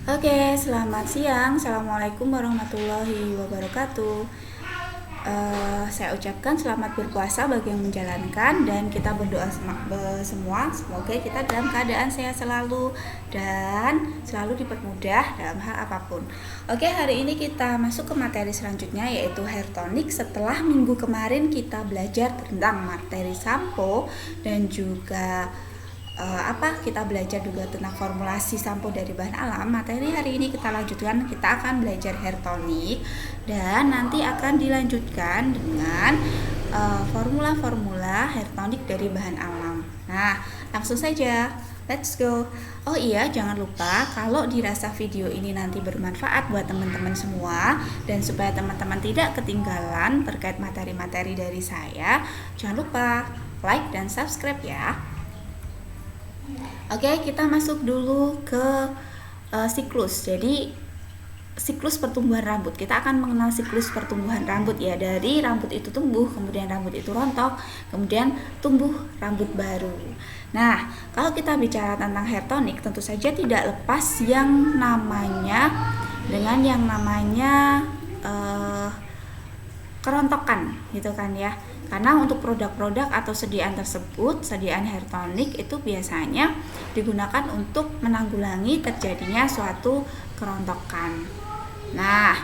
Oke, selamat siang. Assalamualaikum warahmatullahi wabarakatuh. Saya ucapkan selamat berpuasa bagi yang menjalankan, dan kita berdoa semua semoga kita dalam keadaan sehat selalu dan selalu dipermudah dalam hal apapun. Oke, hari ini kita masuk ke materi selanjutnya, yaitu hair tonic. Setelah minggu kemarin kita belajar tentang materi sampo dan juga kita belajar juga tentang formulasi sampo dari bahan alam. Materi hari ini kita lanjutkan, kita akan belajar hair tonic dan nanti akan dilanjutkan dengan formula-formula hair tonic dari bahan alam. Nah, langsung saja, let's go. Oh iya, jangan lupa kalau dirasa video ini nanti bermanfaat buat teman-teman semua, dan supaya teman-teman tidak ketinggalan terkait materi-materi dari saya, jangan lupa like dan subscribe ya. Oke, kita masuk dulu ke siklus. Jadi siklus pertumbuhan rambut. Kita akan mengenal siklus pertumbuhan rambut ya. Dari rambut itu tumbuh, kemudian rambut itu rontok, kemudian tumbuh rambut baru. Nah, kalau kita bicara tentang hair tonic, tentu saja tidak lepas yang namanya kerontokan gitu kan ya. Karena untuk produk-produk atau sediaan tersebut, sediaan hair tonic itu biasanya digunakan untuk menanggulangi terjadinya suatu kerontokan. Nah,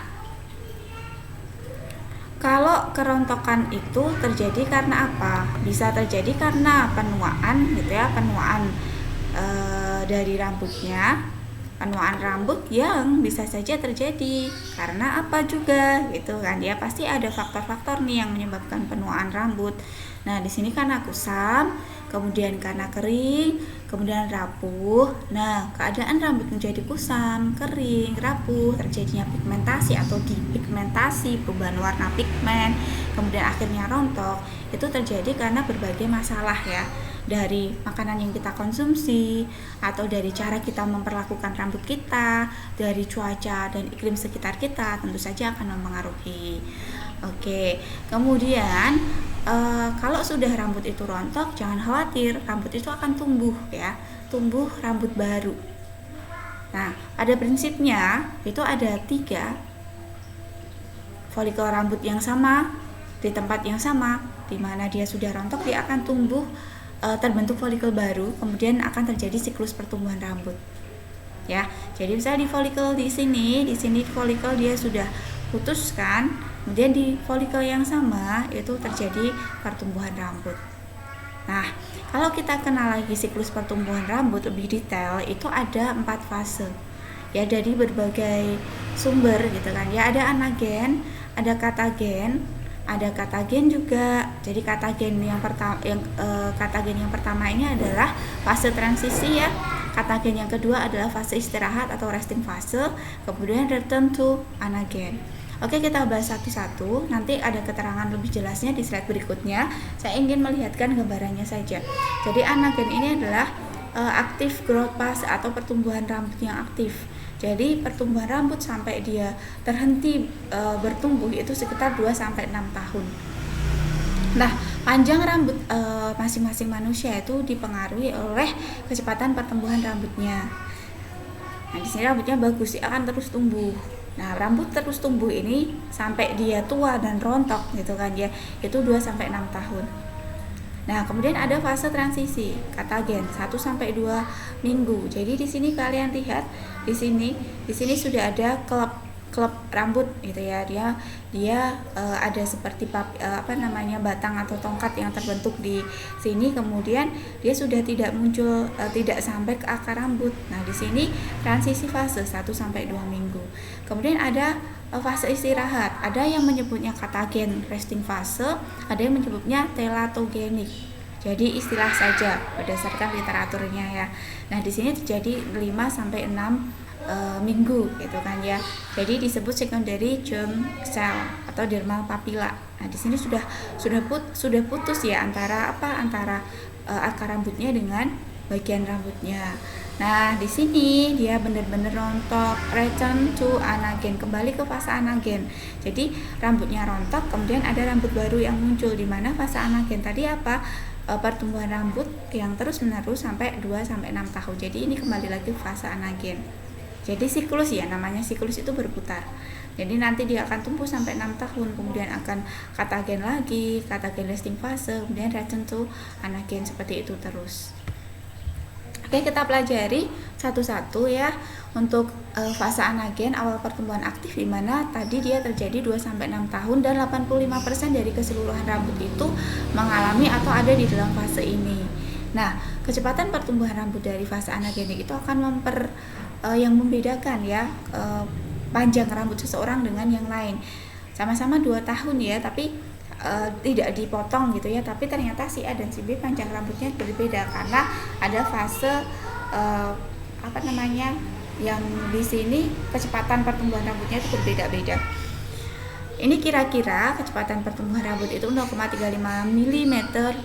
kalau kerontokan itu terjadi karena apa? Bisa terjadi karena penuaan gitu ya, penuaan dari rambutnya, penuaan rambut yang bisa saja terjadi karena apa juga gitu kan ya. Pasti ada faktor-faktor nih yang menyebabkan penuaan rambut. Nah, di sini karena kusam, kemudian karena kering, kemudian rapuh. Nah, keadaan rambut menjadi kusam, kering, rapuh, terjadinya pigmentasi atau dipigmentasi, perubahan warna pigmen, kemudian akhirnya rontok. Itu terjadi karena berbagai masalah ya. Dari makanan yang kita konsumsi, atau dari cara kita memperlakukan rambut kita, dari cuaca dan iklim sekitar kita, tentu saja akan mempengaruhi. Oke, kemudian kalau sudah rambut itu rontok, jangan khawatir, rambut itu akan tumbuh ya, tumbuh rambut baru. Nah, pada prinsipnya itu ada 3 folikel rambut yang sama di tempat yang sama, di mana dia sudah rontok, dia akan tumbuh, terbentuk folikel baru, kemudian akan terjadi siklus pertumbuhan rambut. Ya, jadi misalnya di folikel di sini folikel dia sudah putus kan, kemudian di folikel yang sama itu terjadi pertumbuhan rambut. Nah, kalau kita kenal lagi siklus pertumbuhan rambut lebih detail, itu ada 4 fase. Ya, dari berbagai sumber gitu kan. Ya, ada anagen, ada katagen, ada katagen juga. Jadi katagen yang pertama ini adalah fase transisi ya. Katagen yang kedua adalah fase istirahat atau resting fase, kemudian return to anagen. Oke, kita bahas satu-satu. Nanti ada keterangan lebih jelasnya di slide berikutnya. Saya ingin melihatkan gambarannya saja. Jadi anagen ini adalah active growth phase atau pertumbuhan rambut yang aktif. Jadi pertumbuhan rambut sampai dia terhenti bertumbuh itu sekitar 2-6 tahun. Nah, panjang rambut masing-masing manusia itu dipengaruhi oleh kecepatan pertumbuhan rambutnya. Nah, di sini rambutnya bagus, dia akan terus tumbuh. Nah, rambut terus tumbuh ini sampai dia tua dan rontok gitu kan ya, itu 2-6 tahun. Nah, kemudian ada fase transisi, katagen 1-2 minggu. Jadi di sini kalian lihat, di sini sudah ada klep rambut gitu ya. Dia ada seperti batang atau tongkat yang terbentuk di sini, kemudian dia sudah tidak muncul, tidak sampai ke akar rambut. Nah, di sini transisi fase 1-2 minggu. Kemudian ada fase istirahat, ada yang menyebutnya katagen resting fase, ada yang menyebutnya telatogenik. Jadi istilah saja berdasarkan literaturnya ya. Nah, di sini terjadi 5-6 minggu gitu kan ya. Jadi disebut secondary germ cell atau dermal papilla. Nah, di sini sudah putus ya antara akar rambutnya dengan bagian rambutnya. Nah, di sini dia benar-benar rontok, return to anagen, kembali ke fase anagen. Jadi rambutnya rontok, kemudian ada rambut baru yang muncul, di mana fase anagen tadi pertumbuhan rambut yang terus-menerus sampai 2-6 tahun. Jadi ini kembali lagi ke fase anagen. Jadi siklus ya, namanya siklus itu berputar. Jadi nanti dia akan tumbuh sampai 6 tahun, kemudian akan katagen lagi, katagen resting fase, kemudian return to anagen, seperti itu terus. Oke, kita pelajari satu-satu ya. Untuk fase anagen awal pertumbuhan aktif, di mana tadi dia terjadi 2-6 tahun dan 85% dari keseluruhan rambut itu mengalami atau ada di dalam fase ini. Nah, kecepatan pertumbuhan rambut dari fase anagenik itu akan yang membedakan ya panjang rambut seseorang dengan yang lain. Sama-sama 2 tahun ya, tapi tidak dipotong gitu ya, tapi ternyata si A dan si B panjang rambutnya berbeda karena ada fase yang di sini kecepatan pertumbuhan rambutnya itu berbeda-beda. Ini kira-kira kecepatan pertumbuhan rambut itu 0,35 mm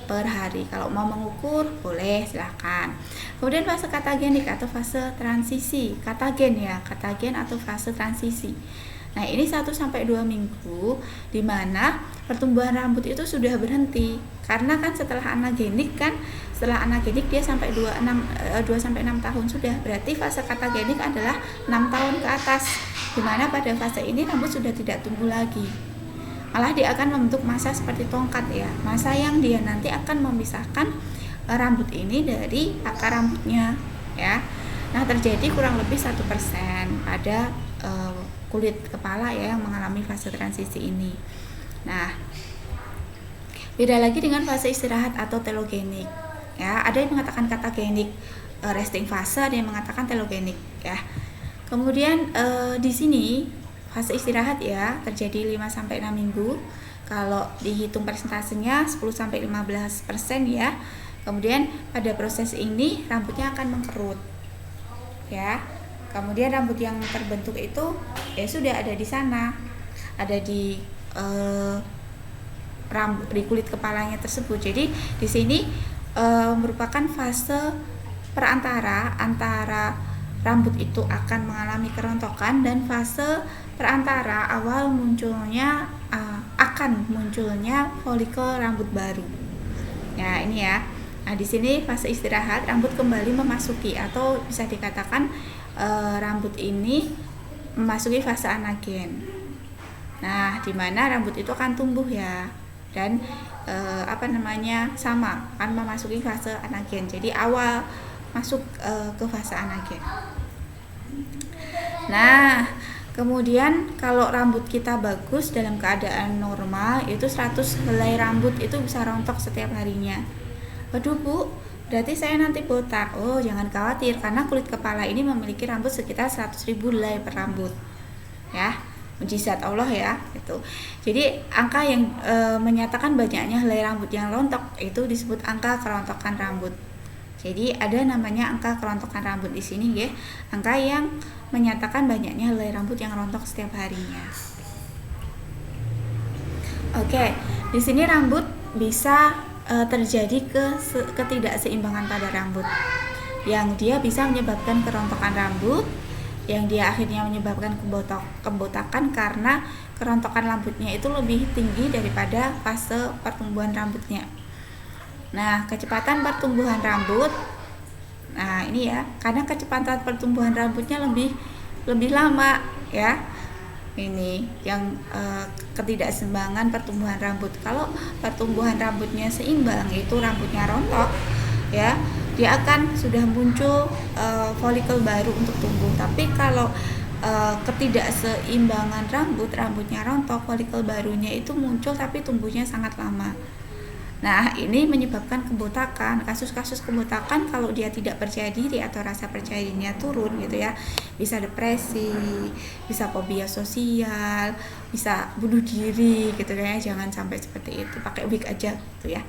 per hari. Kalau mau mengukur boleh, silahkan. Kemudian fase katagenik atau fase transisi. Katagen atau fase transisi. Nah, ini 1-2 minggu di mana pertumbuhan rambut itu sudah berhenti. Karena kan setelah anagenik dia sampai 2-6 tahun sudah. Berarti fase katagenik adalah 6 tahun ke atas. Di mana pada fase ini rambut sudah tidak tumbuh lagi. Malah dia akan membentuk massa seperti tongkat ya. Massa yang dia nanti akan memisahkan rambut ini dari akar rambutnya ya. Nah, terjadi kurang lebih 1% pada kulit kepala ya yang mengalami fase transisi ini. Nah, beda lagi dengan fase istirahat atau telogenik ya. Ada yang mengatakan katagenik resting fase, ada yang mengatakan telogenik ya. Kemudian di sini fase istirahat ya terjadi 5-6 minggu. Kalau dihitung persentasenya 10-15% ya. Kemudian pada proses ini rambutnya akan mengkerut ya. Kemudian rambut yang terbentuk itu ya sudah ada di sana, ada di rambut di kulit kepalanya tersebut. Jadi di sini merupakan fase perantara antara rambut itu akan mengalami kerontokan dan fase perantara awal munculnya folikel rambut baru. Ya, ini ya. Nah, di sini fase istirahat rambut kembali memasuki atau bisa dikatakan rambut ini memasuki fase anagen. Nah, di mana rambut itu akan tumbuh ya dan sama akan memasuki fase anagen. Jadi awal masuk ke fase anagen. Nah, kemudian kalau rambut kita bagus dalam keadaan normal itu 100 helai rambut itu bisa rontok setiap harinya. Waduh Bu, berarti saya nanti botak. Oh, jangan khawatir karena kulit kepala ini memiliki rambut sekitar 100.000 helai per rambut. Ya, mujizat Allah ya, gitu. Jadi angka yang menyatakan banyaknya helai rambut yang rontok itu disebut angka kerontokan rambut. Jadi ada namanya angka kerontokan rambut di sini ya, angka yang menyatakan banyaknya helai rambut yang rontok setiap harinya. Oke, di sini rambut bisa terjadi ketidakseimbangan pada rambut, yang dia bisa menyebabkan kerontokan rambut, yang dia akhirnya menyebabkan kebotakan karena kerontokan rambutnya itu lebih tinggi daripada fase pertumbuhan rambutnya. Nah, kecepatan pertumbuhan rambut, nah ini ya, karena kecepatan pertumbuhan rambutnya lebih lama ya. Ini yang ketidakseimbangan pertumbuhan rambut. Kalau pertumbuhan rambutnya seimbang, itu rambutnya rontok ya, dia akan sudah muncul folikel baru untuk tumbuh. Tapi kalau ketidakseimbangan rambutnya rontok, folikel barunya itu muncul tapi tumbuhnya sangat lama. Nah, ini menyebabkan kebotakan. Kasus-kasus kebotakan kalau dia tidak percaya diri atau rasa percaya dirinya turun gitu ya, bisa depresi, bisa fobia sosial, bisa bunuh diri gitu ya. Jangan sampai seperti itu, pakai wig aja gitu ya,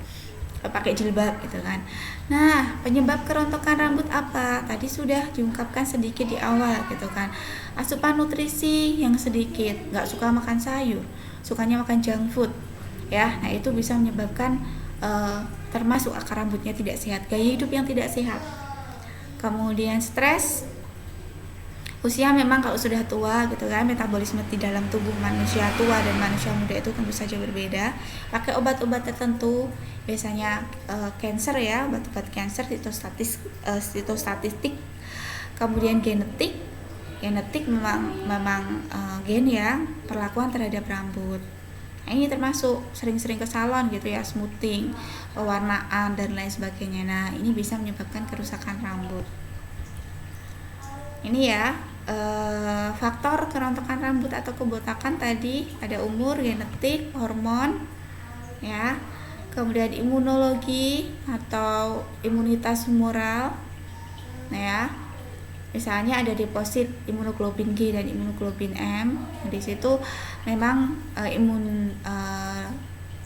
pakai jilbab gitu kan. Nah, penyebab kerontokan rambut apa? Tadi sudah diungkapkan sedikit di awal gitu kan. Asupan nutrisi yang sedikit, nggak suka makan sayur, sukanya makan junk food ya. Nah, itu bisa menyebabkan termasuk akar rambutnya tidak sehat, gaya hidup yang tidak sehat. Kemudian stres, usia memang kalau sudah tua gitu kan, metabolisme di dalam tubuh manusia tua dan manusia muda itu tentu saja berbeda. Pakai obat-obat tertentu, biasanya cancer ya, obat-obat cancer, sitostatistik, kemudian genetik genetik memang gen ya perlakuan terhadap rambut. Nah, ini termasuk sering-sering ke salon gitu ya, smoothing, pewarnaan dan lain sebagainya. Nah, ini bisa menyebabkan kerusakan rambut. Ini ya faktor kerontokan rambut atau kebotakan tadi ada umur, genetik, hormon, ya. Kemudian imunologi atau imunitas humoral. Nah, ya. Misalnya ada deposit imunoglobulin G dan imunoglobulin M. Di situ memang imun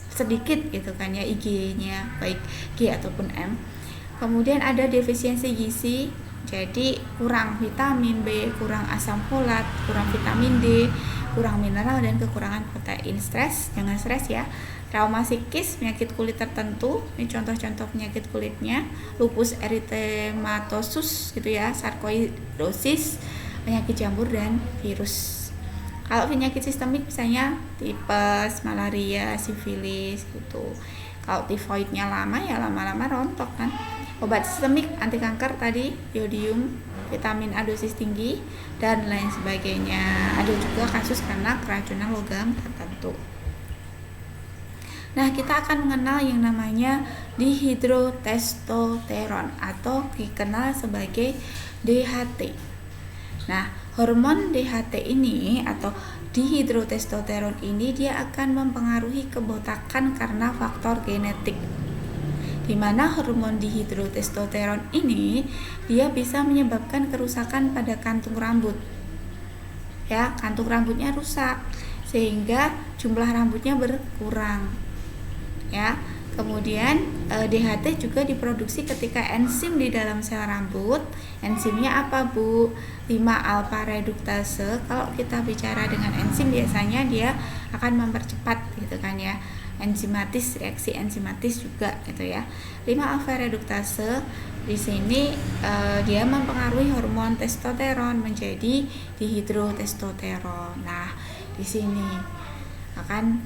sedikit gitu kan ya, IG-nya baik G ataupun M. Kemudian ada defisiensi gizi, jadi kurang vitamin B, kurang asam folat, kurang vitamin D, kurang mineral dan kekurangan protein. Stres, jangan stres ya. Trauma psikis, penyakit kulit tertentu, ini contoh-contoh penyakit kulitnya, lupus eritematosus gitu ya, sarkoidosis, penyakit jamur dan virus. Kalau penyakit sistemik misalnya tipes, malaria, sifilis gitu. Kalau tifoidnya lama ya lama-lama rontok kan. Obat sistemik anti kanker tadi, iodium, vitamin A dosis tinggi dan lain sebagainya. Ada juga kasus karena keracunan logam tertentu. Nah, kita akan mengenal yang namanya dihidrotestosteron atau dikenal sebagai DHT. Nah, hormon DHT ini atau dihidrotestosteron ini dia akan mempengaruhi kebotakan karena faktor genetik. Di mana hormon dihidrotestosteron ini dia bisa menyebabkan kerusakan pada kantung rambut. Ya, kantung rambutnya rusak sehingga jumlah rambutnya berkurang. Ya, kemudian DHT juga diproduksi ketika enzim di dalam sel rambut. Enzimnya apa, Bu? 5-alfa reduktase. Kalau kita bicara dengan enzim biasanya dia akan mempercepat gitu kan ya. Enzimatis, reaksi enzimatis juga gitu ya. 5-alfa reduktase di sini dia mempengaruhi hormon testosteron menjadi dihidrotestosteron. Nah, di sini akan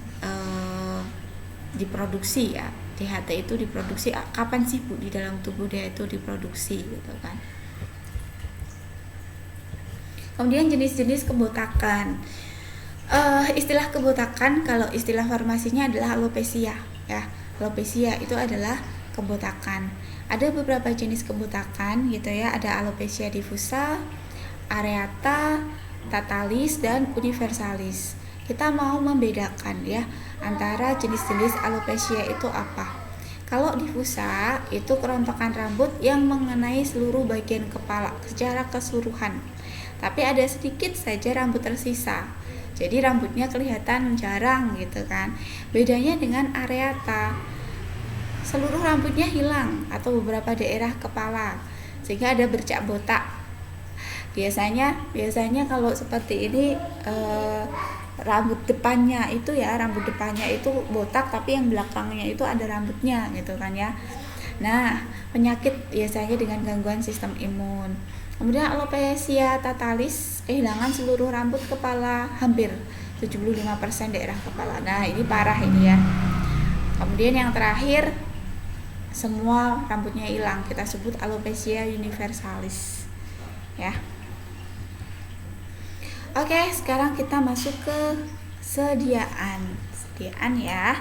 diproduksi ya. DHT itu diproduksi kapan sih Bu di dalam tubuh dia itu diproduksi gitu kan. Kemudian jenis-jenis kebotakan. Istilah kebotakan kalau istilah farmasinya adalah alopecia ya. Alopecia itu adalah kebotakan. Ada beberapa jenis kebotakan gitu ya. Ada alopecia diffusa, areata, totalis dan universalis. Kita mau membedakan ya antara jenis-jenis alopecia itu apa. Kalau diffusa itu kerontokan rambut yang mengenai seluruh bagian kepala secara keseluruhan. Tapi ada sedikit saja rambut tersisa. Jadi rambutnya kelihatan jarang gitu kan. Bedanya dengan areata. Seluruh rambutnya hilang atau beberapa daerah kepala sehingga ada bercak botak. Biasanya kalau seperti ini rambut depannya itu botak tapi yang belakangnya itu ada rambutnya gitu kan ya. Nah, penyakit biasanya dengan gangguan sistem imun. Kemudian alopecia totalis, kehilangan seluruh rambut kepala, hampir 75% daerah kepala. Nah, ini parah ini ya. Kemudian yang terakhir semua rambutnya hilang, kita sebut alopecia universalis. Ya. Oke, sekarang kita masuk ke sediaan ya.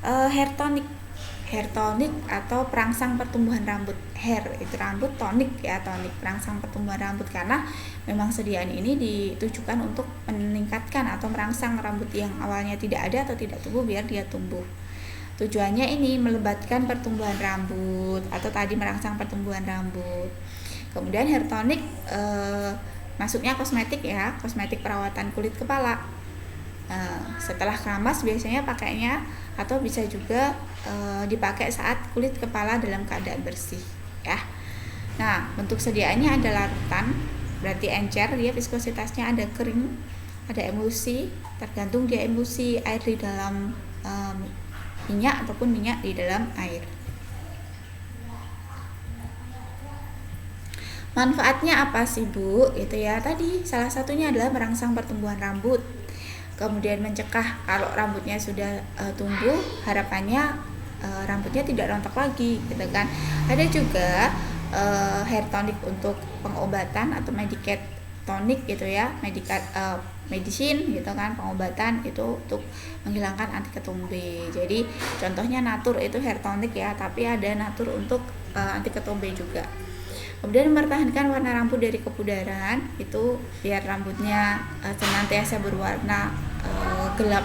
Hair tonic atau perangsang pertumbuhan rambut. Hair itu rambut, tonic ya, tonic perangsang pertumbuhan rambut karena memang sediaan ini ditujukan untuk meningkatkan atau merangsang rambut yang awalnya tidak ada atau tidak tumbuh biar dia tumbuh. Tujuannya ini melebatkan pertumbuhan rambut atau tadi merangsang pertumbuhan rambut. Kemudian hair tonic masuknya kosmetik ya, kosmetik perawatan kulit kepala. Setelah keramas biasanya pakainya atau bisa juga dipakai saat kulit kepala dalam keadaan bersih ya. Nah, bentuk sediaannya ada larutan, berarti encer, dia viskositasnya ada kering, ada emulsi, tergantung dia emulsi air di dalam minyak ataupun minyak di dalam air. Manfaatnya apa sih Bu? Itu ya tadi salah satunya adalah merangsang pertumbuhan rambut. Kemudian mencegah kalau rambutnya sudah tumbuh, harapannya rambutnya tidak rontok lagi, gitu kan. Ada juga hair tonic untuk pengobatan atau tonik gitu ya, medicine gitu kan, pengobatan itu untuk menghilangkan anti ketombe. Jadi contohnya Natur itu hair tonic ya, tapi ada Natur untuk anti ketombe juga. Kemudian mempertahankan warna rambut dari kepudaran itu biar rambutnya senantiasa berwarna gelap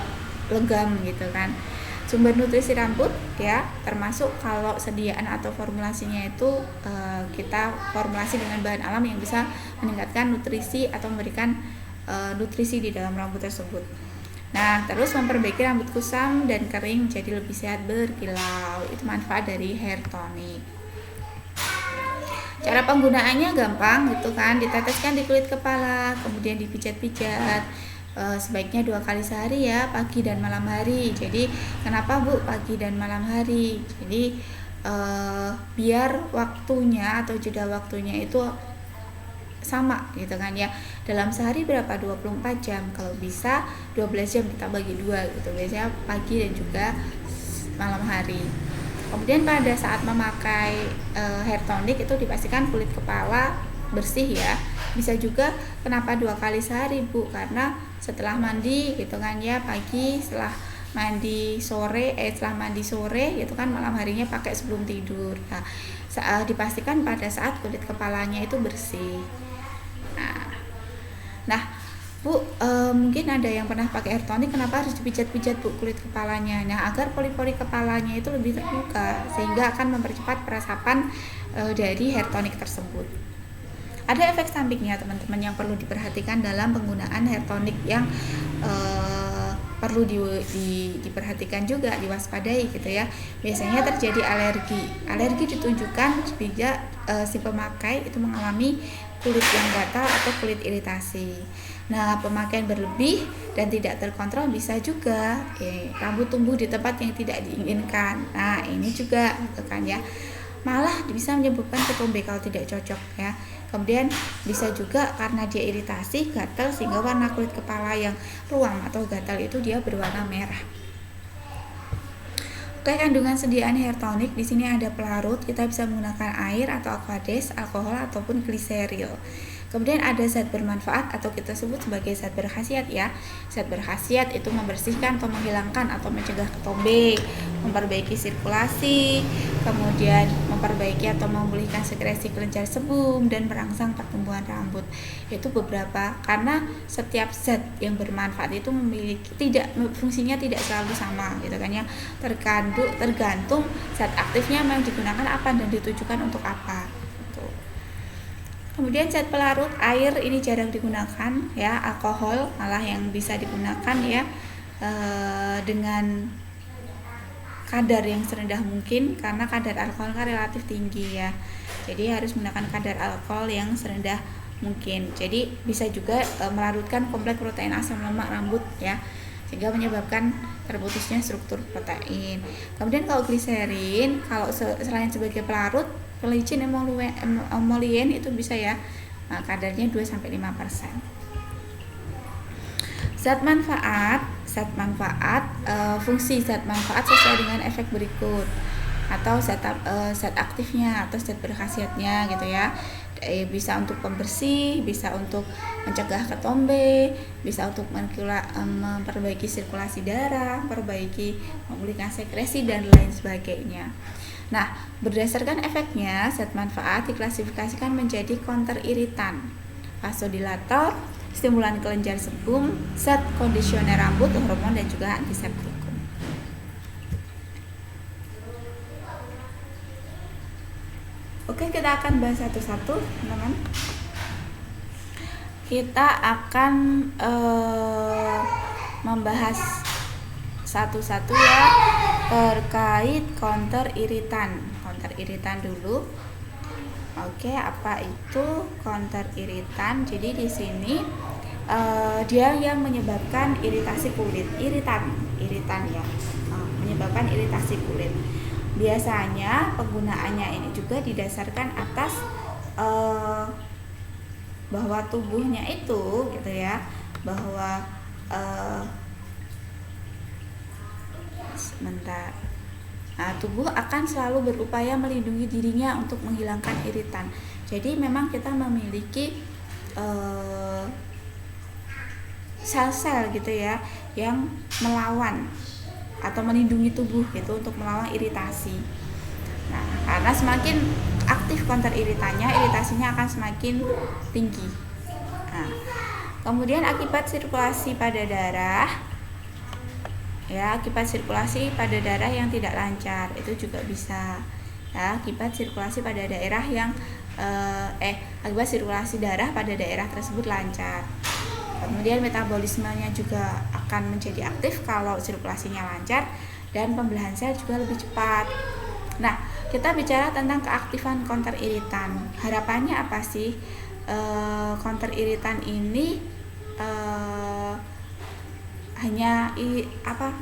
legam gitu kan. Sumber nutrisi rambut ya, termasuk kalau sediaan atau formulasinya itu kita formulasi dengan bahan alam yang bisa meningkatkan nutrisi atau memberikan nutrisi di dalam rambut tersebut. Nah, terus memperbaiki rambut kusam dan kering jadi lebih sehat berkilau. Itu manfaat dari hair tonic. Cara penggunaannya gampang gitu kan, diteteskan di kulit kepala, kemudian dipijat-pijat. Sebaiknya 2 kali sehari ya, pagi dan malam hari. Jadi kenapa Bu pagi dan malam hari? Jadi biar waktunya atau jeda waktunya itu sama gitu kan ya. Dalam sehari berapa? 24 jam. Kalau bisa 12 jam kita bagi 2 gitu. Biasanya pagi dan juga malam hari. Kemudian pada saat memakai hair tonic itu dipastikan kulit kepala bersih ya. Bisa juga kenapa 2 kali sehari Bu? Karena setelah mandi gitu kan ya, pagi, setelah mandi sore gitu kan, malam harinya pakai sebelum tidur. Nah, dipastikan pada saat kulit kepalanya itu bersih. Nah Bu, mungkin ada yang pernah pakai hair tonic, kenapa harus dipijat-pijat Bu kulit kepalanya? Nah, agar pori-pori kepalanya itu lebih terbuka sehingga akan mempercepat peresapan dari hair tonic tersebut. Ada efek sampingnya teman-teman yang perlu diperhatikan dalam penggunaan hair tonic yang perlu diperhatikan juga, diwaspadai gitu ya. Biasanya terjadi alergi. Alergi ditunjukkan jika si pemakai itu mengalami kulit yang gatal atau kulit iritasi. Nah, pemakaian berlebih dan tidak terkontrol bisa juga rambut tumbuh di tempat yang tidak diinginkan. Nah, ini juga gitu kan ya. Malah bisa menyebabkan ketombe kalau tidak cocok ya. Kemudian bisa juga karena dia iritasi, gatal, sehingga warna kulit kepala yang ruam atau gatal itu dia berwarna merah. Oke, kandungan sediaan hair tonic di sini ada pelarut, kita bisa menggunakan air atau aquades, alkohol ataupun gliseril. Kemudian ada zat bermanfaat atau kita sebut sebagai zat berkhasiat ya. Zat berkhasiat itu membersihkan atau menghilangkan atau mencegah ketombe, memperbaiki sirkulasi, kemudian memperbaiki atau memulihkan sekresi kelenjar sebum dan merangsang pertumbuhan rambut. Itu beberapa, karena setiap zat yang bermanfaat itu memiliki fungsinya tidak selalu sama gitu kan ya. Tergantung zat aktifnya memang digunakan apa dan ditujukan untuk apa. Kemudian zat pelarut, air ini jarang digunakan ya, alkohol malah yang bisa digunakan ya, dengan kadar yang serendah mungkin karena kadar alkohol kan relatif tinggi ya. Jadi harus menggunakan kadar alkohol yang serendah mungkin. Jadi bisa juga melarutkan kompleks protein asam lemak rambut ya, sehingga menyebabkan terputusnya struktur protein. Kemudian kalau gliserin, kalau selain sebagai pelarut, collagen emolien itu bisa ya, kadarnya 2-5%. Zat manfaat, fungsi zat manfaat sesuai dengan efek berikut, atau zat aktifnya atau zat berkhasiatnya gitu ya. Bisa untuk pembersih, bisa untuk mencegah ketombe, bisa untuk memperbaiki sirkulasi darah, memulihkan sekresi dan lain sebagainya. Nah, berdasarkan efeknya, zat manfaat diklasifikasikan menjadi counter iritan, vasodilator, stimulan kelenjar sebum, zat kondisioner rambut, hormon, dan juga antiseptikum. Oke, kita akan bahas satu-satu, teman-teman. Kita akan membahas satu-satu ya, terkait counter iritan dulu. Oke, apa itu counter iritan? Jadi di sini dia yang menyebabkan iritasi kulit, iritan ya, menyebabkan iritasi kulit. Biasanya penggunaannya ini juga didasarkan atas bahwa tubuhnya itu gitu ya, bahwa tubuh akan selalu berupaya melindungi dirinya untuk menghilangkan iritan. Jadi memang kita memiliki sel-sel gitu ya yang melawan atau melindungi tubuh gitu untuk melawan iritasi. Nah, karena semakin aktif counter iritannya, iritasinya akan semakin tinggi. Nah, kemudian akibat sirkulasi pada darah, ya akibat sirkulasi pada darah yang tidak lancar itu juga bisa. Ya, akibat sirkulasi pada daerah yang akibat sirkulasi darah pada daerah tersebut lancar. Kemudian metabolismenya juga akan menjadi aktif kalau sirkulasinya lancar dan pembelahan sel juga lebih cepat. Nah, kita bicara tentang keaktifan counter iritan. Harapannya apa sih? Counter iritan ini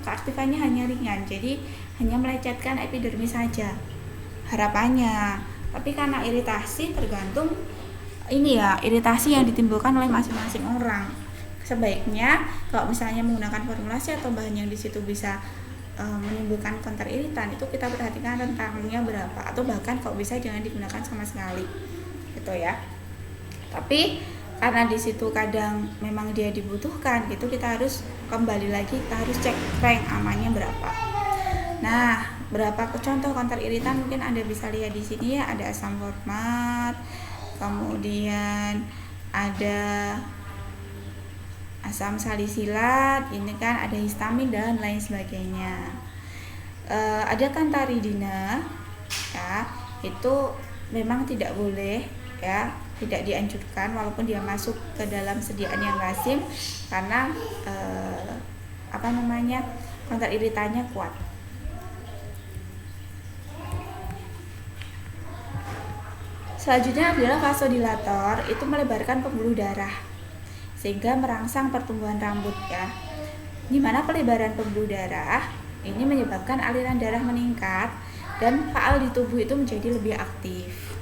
keaktifannya hanya ringan, jadi hanya melecetkan epidermis saja harapannya. Tapi karena iritasi tergantung iritasi yang ditimbulkan oleh masing-masing orang. Sebaiknya kalau misalnya menggunakan formulasi atau bahan yang di situ bisa menimbulkan counter iritan, itu kita perhatikan rentangnya berapa, atau bahkan kalau bisa jangan digunakan sama sekali gitu ya. Tapi karena di situ kadang memang dia dibutuhkan gitu, kita harus kembali lagi, kita harus cek rank amannya berapa. Nah, berapa contoh counter iritan mungkin Anda bisa lihat di sini ya, ada asam format, kemudian ada asam salisilat, ini kan ada histamin dan lain sebagainya. Ada kantaridina, ya, itu memang tidak boleh ya, tidak dianjurkan walaupun dia masuk ke dalam sediaan yang lazim karena counter iritannya kuat. Selanjutnya adalah vasodilator, itu melebarkan pembuluh darah sehingga merangsang pertumbuhan rambut ya. Dimana pelebaran pembuluh darah ini menyebabkan aliran darah meningkat dan faal di tubuh itu menjadi lebih aktif.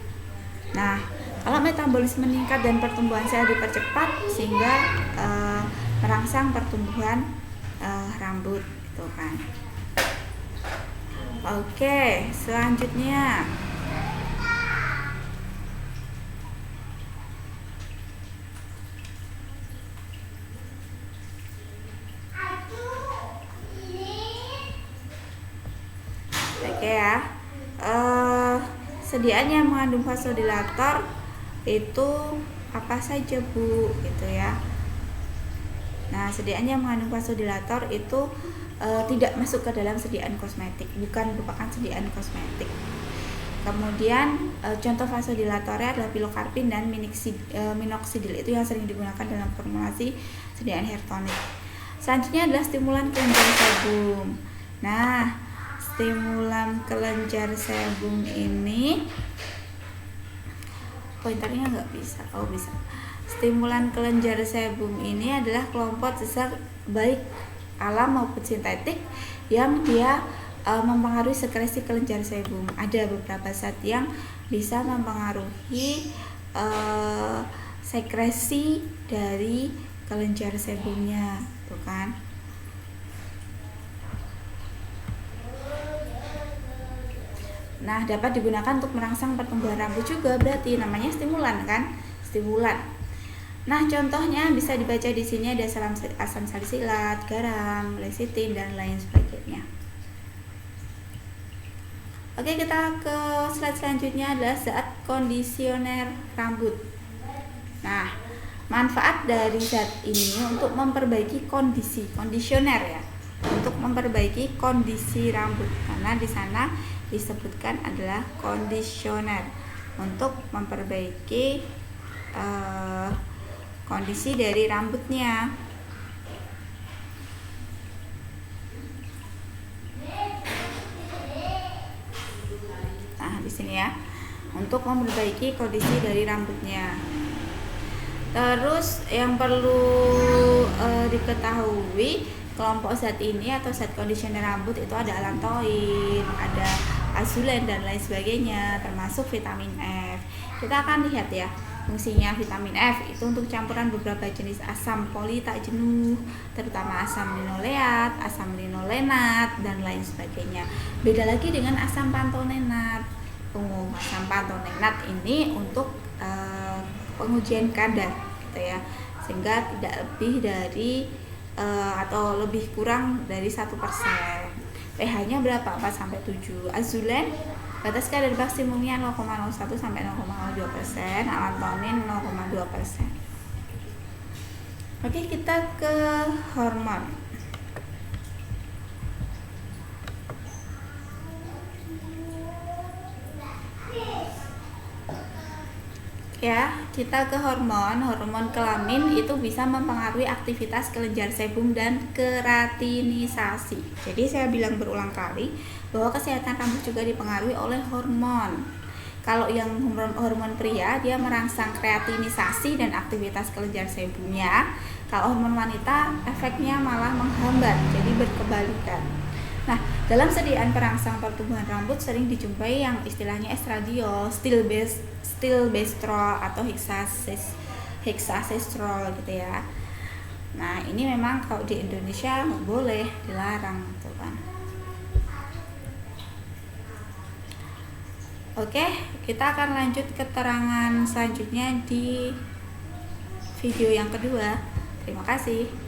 Nah, kalau metabolisme meningkat dan pertumbuhan sel dipercepat sehingga merangsang pertumbuhan rambut gitu kan. Oke, selanjutnya ya, sediaan yang mengandung vasodilator itu apa saja Bu gitu ya. Nah, sediaan yang mengandung vasodilator itu tidak masuk ke dalam sediaan kosmetik, bukan merupakan sediaan kosmetik. Kemudian contoh vasodilatornya adalah pilokarpin dan minoxidil, itu yang sering digunakan dalam formulasi sediaan hair tonic. Selanjutnya adalah stimulan kelenjar sebum. Nah, stimulan kelenjar sebum ini pointernya nggak bisa. Oh, bisa. Stimulan kelenjar sebum ini adalah kelompok zat baik alam maupun sintetik yang dia mempengaruhi sekresi kelenjar sebum. Ada beberapa zat yang bisa mempengaruhi sekresi dari kelenjar sebumnya, tuh kan. Nah, dapat digunakan untuk merangsang pertumbuhan rambut juga, berarti namanya stimulan kan? Stimulan. Nah, contohnya bisa dibaca di sini ada asam salisilat, garam, lecitin dan lain sebagainya. Oke, kita ke slide selanjutnya adalah zat kondisioner rambut. Nah, manfaat dari zat ini untuk memperbaiki kondisioner ya, untuk memperbaiki kondisi rambut, karena di sana disebutkan adalah kondisioner untuk memperbaiki kondisi dari rambutnya. Nah, di sini ya, untuk memperbaiki kondisi dari rambutnya. Terus yang perlu diketahui, kelompok zat ini atau zat kondisioner rambut itu ada allantoin, ada azulen dan lain sebagainya, termasuk vitamin F. Kita akan lihat ya fungsinya vitamin F itu untuk campuran beberapa jenis asam poli tak jenuh, terutama asam linoleat, asam linolenat dan lain sebagainya. Beda lagi dengan asam pantonenat. Asam pantonenat ini untuk pengujian kadar gitu ya, sehingga tidak lebih dari atau lebih kurang dari 1%. pH-nya berapa? 4-7. Azulen batas kadar maksimumnya 0,01 sampai 0,02%, alantonin 0,2%. Oke, kita ke hormon. Ya, kita ke hormon. Hormon kelamin itu bisa mempengaruhi aktivitas kelenjar sebum dan keratinisasi. Jadi saya bilang berulang kali bahwa kesehatan rambut juga dipengaruhi oleh hormon. Kalau yang hormon pria, dia merangsang keratinisasi dan aktivitas kelenjar sebumnya. Kalau hormon wanita, efeknya malah menghambat, jadi berkebalikan. Nah, dalam sediaan perangsang pertumbuhan rambut sering dijumpai yang istilahnya estradiol, stilbestrol atau hexacestrol gitu ya. Nah, ini memang kalau di Indonesia nggak boleh, dilarang gitu kan. Oke, kita akan lanjut keterangan selanjutnya di video yang kedua. Terima kasih.